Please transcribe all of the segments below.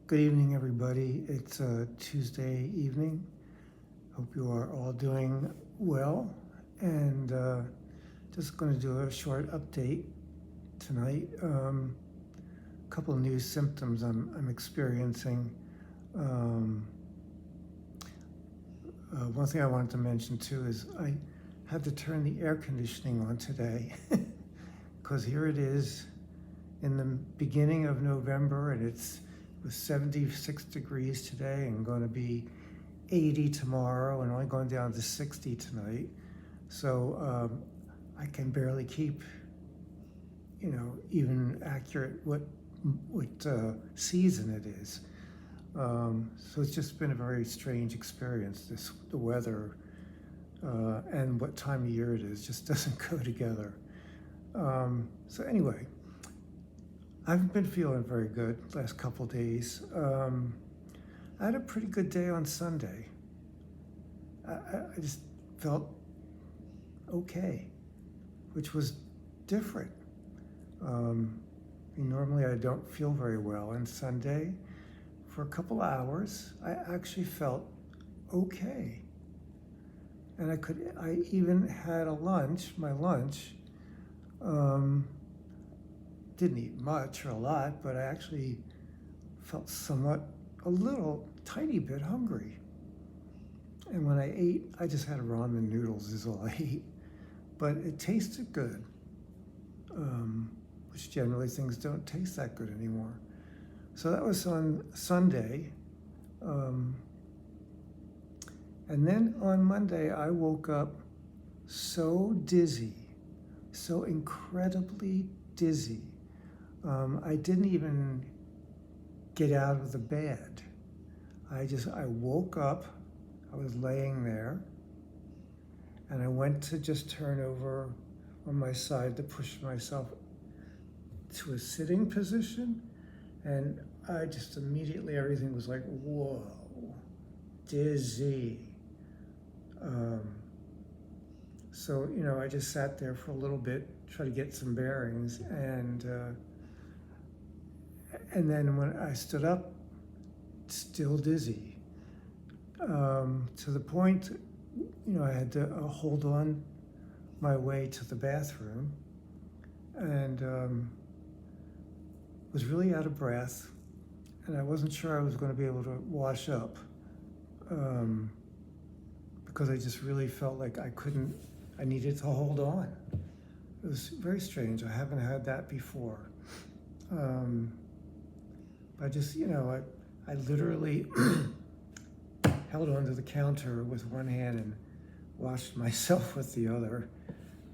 Good evening, everybody. It's Tuesday evening. Hope you are all doing well. And just going to do a short update tonight. A couple of new symptoms I'm experiencing. Um, One thing I wanted to mention too is I had to turn the air conditioning on today because here it is in the beginning of November, and it was 76 degrees today and going to be 80 tomorrow and only going down to 60 tonight. So I can barely keep, even accurate what season it is. So it's just been a very strange experience. The weather and what time of year it is just doesn't go together. So anyway, I've been feeling very good last couple days. I had a pretty good day on Sunday. I just felt okay, which was different. Normally I don't feel very well, and Sunday, for a couple hours, I actually felt okay. And I even had my lunch. Didn't eat much or a lot, but I actually felt a little tiny bit hungry. And when I ate, I just had ramen noodles is all I ate. But it tasted good, which generally things don't taste that good anymore. So that was on Sunday. And then on Monday, I woke up so dizzy, so incredibly dizzy. I didn't even get out of the bed. I woke up, I was laying there, and I went to just turn over on my side to push myself to a sitting position, and I just immediately, everything was like, whoa, dizzy. So, I just sat there for a little bit, try to get some bearings, and then when I stood up, still dizzy, to the point, I had to hold on my way to the bathroom, and was really out of breath, and I wasn't sure I was going to be able to wash up, because I just really felt like I needed to hold on. It was very strange. I haven't had that before. I just, I literally held onto the counter with one hand and washed myself with the other,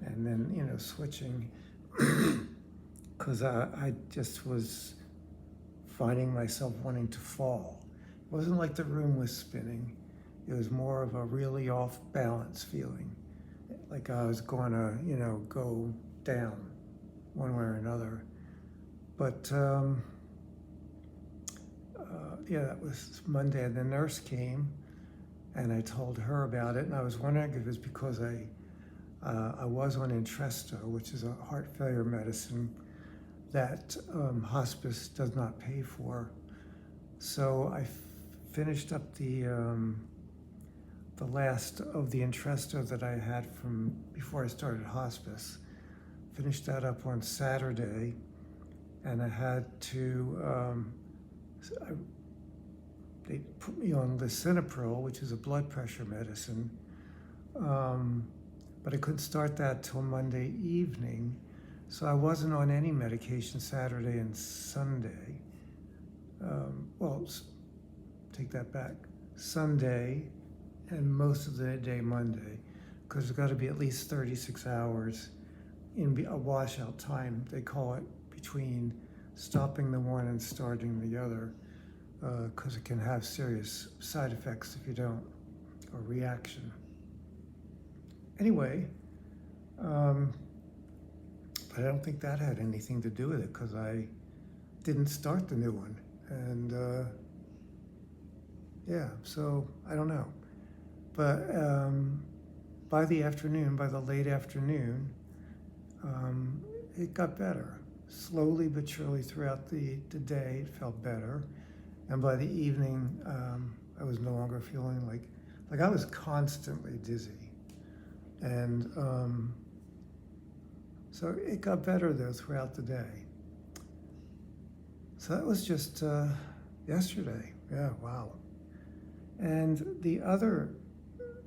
and then, switching, because I just was finding myself wanting to fall. It wasn't like the room was spinning. It was more of a really off balance feeling, like I was going to, go down one way or another. But yeah, that was Monday, and the nurse came, and I told her about it, and I was wondering if it was because I was on Entresto, which is a heart failure medicine that hospice does not pay for. So I finished up the last of the Entresto that I had from before I started hospice. Finished that up on Saturday, and I had to, they put me on lisinopril, which is a blood pressure medicine, but I couldn't start that till Monday evening, so I wasn't on any medication Saturday and Sunday. Take that back. Sunday and most of the day Monday, because there's got to be at least 36 hours in a washout time, they call it, between stopping the one and starting the other, because it can have serious side effects if you don't, or reaction. Anyway, but I don't think that had anything to do with it, because I didn't start the new one. And yeah, so I don't know. But by the late afternoon, it got better. Slowly but surely throughout the day, it felt better. And by the evening, I was no longer feeling like I was constantly dizzy. And so it got better though throughout the day. So that was just yesterday. Yeah, wow. And the other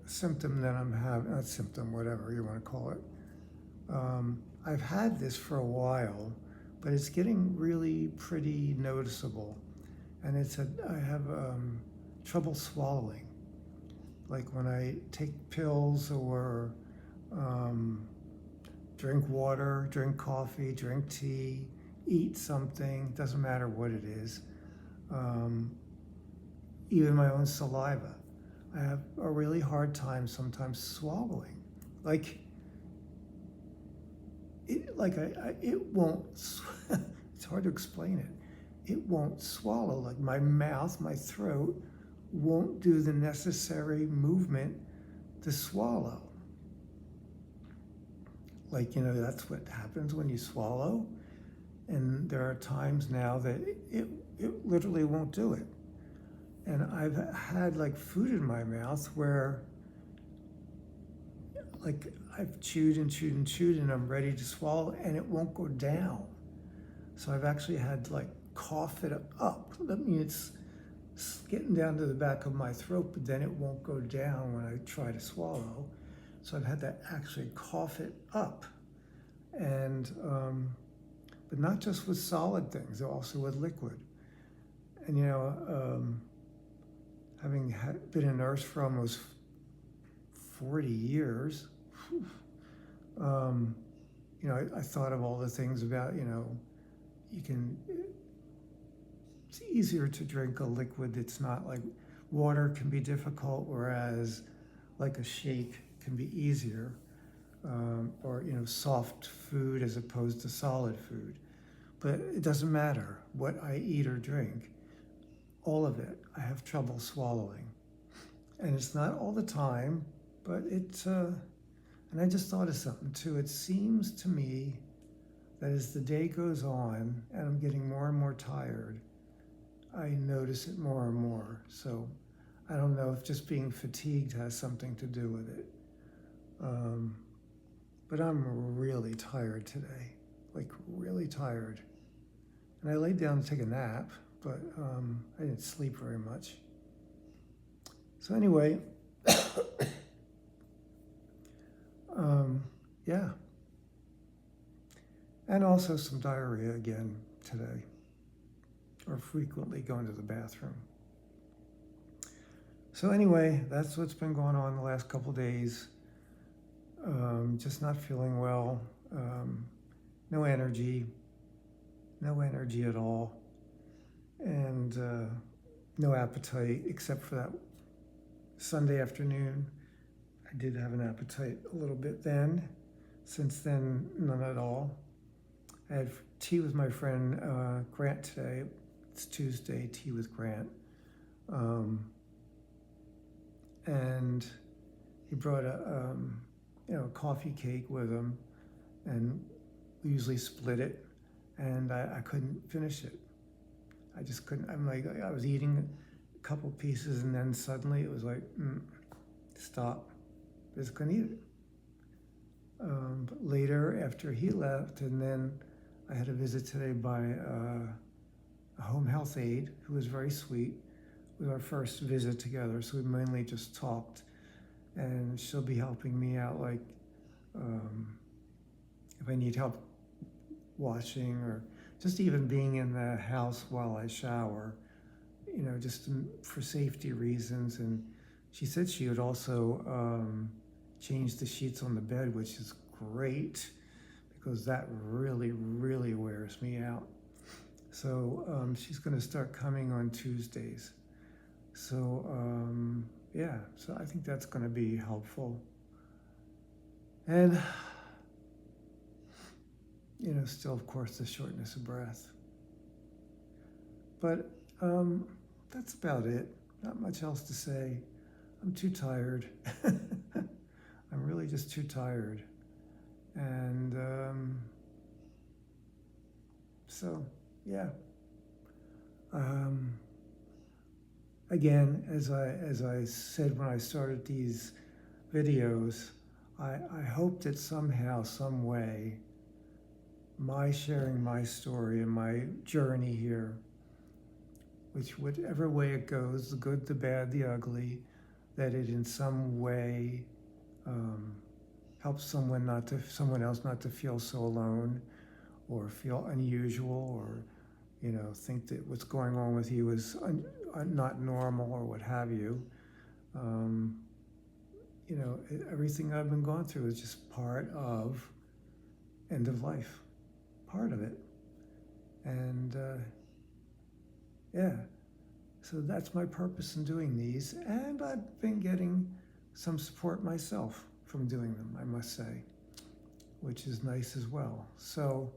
symptom that I'm having, not symptom, whatever you want to call it, I've had this for a while, but it's getting really pretty noticeable. And I have trouble swallowing. Like when I take pills or drink water, drink coffee, drink tea, eat something, doesn't matter what it is, even my own saliva. I have a really hard time sometimes swallowing. It won't, it's hard to explain it. It won't swallow. Like my mouth, my throat won't do the necessary movement to swallow. That's what happens when you swallow. And there are times now that it literally won't do it. And I've had food in my mouth where I've chewed and chewed and chewed and I'm ready to swallow and it won't go down. So I've actually had to cough it up. That means it's getting down to the back of my throat, but then it won't go down when I try to swallow. So I've had to actually cough it up. And, but not just with solid things, also with liquid. And having been a nurse for almost 40 years, I thought of all the things about, it's easier to drink a liquid that's not water can be difficult, whereas a shake can be easier, or soft food as opposed to solid food. But it doesn't matter what I eat or drink, all of it, I have trouble swallowing. And it's not all the time, but and I just thought of something too. It seems to me that as the day goes on and I'm getting more and more tired, I notice it more and more. So I don't know if just being fatigued has something to do with it. But I'm really tired today, really tired. And I laid down to take a nap, but I didn't sleep very much. So anyway, yeah. And also some diarrhea again today, or frequently going to the bathroom. So anyway, that's what's been going on the last couple days. Just not feeling well, no energy at all, and no appetite except for that Sunday afternoon. I did have an appetite a little bit then. Since then, none at all. I had tea with my friend Grant today. It's Tuesday, tea with Grant. And he brought a coffee cake with him, and we usually split it, and I couldn't finish it. I just couldn't. I was eating a couple pieces, and then suddenly it was stop. Just couldn't eat it. But later, after he left, and then I had a visit today by a home health aide who was very sweet. It was our first visit together, so we mainly just talked. And she'll be helping me out, if I need help washing or just even being in the house while I shower, just for safety reasons. And she said she would also change the sheets on the bed, which is great because that really, really wears me out. So she's going to start coming on Tuesdays. So yeah, so I think that's going to be helpful. And, still, of course, the shortness of breath. But that's about it. Not much else to say. I'm too tired. I'm really just too tired. And so, yeah. again, as I said when I started these videos, I hope that somehow, some way, my sharing my story and my journey here, which whatever way it goes, the good, the bad, the ugly, that it in some way helps someone else not to feel so alone, or feel unusual, or think that what's going on with you is not normal, or what have you. Everything I've been going through is just part of end of life, part of it. And yeah, so that's my purpose in doing these. And I've been getting some support myself from doing them, I must say, which is nice as well. So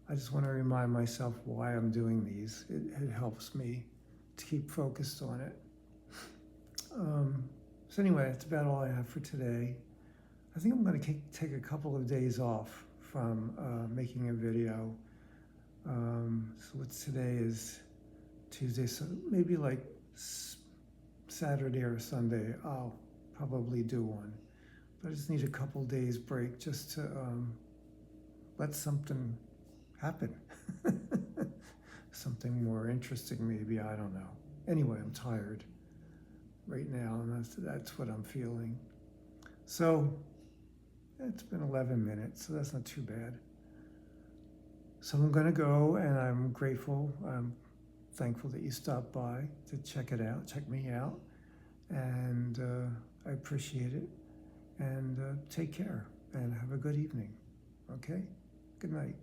I just want to remind myself why I'm doing these. It helps me to keep focused on it. So anyway, that's about all I have for today. I think I'm going to take a couple of days off from making a video. So what's today is Tuesday, so maybe like Saturday or Sunday, I'll probably do one. But I just need a couple days break just to let something happen. Something more interesting maybe, I don't know. Anyway, I'm tired right now, and that's what I'm feeling. So it's been 11 minutes, so that's not too bad. So I'm gonna go, and I'm grateful, I'm thankful that you stopped by to check it out, check me out, and I appreciate it. And take care, and have a good evening, okay? Good night.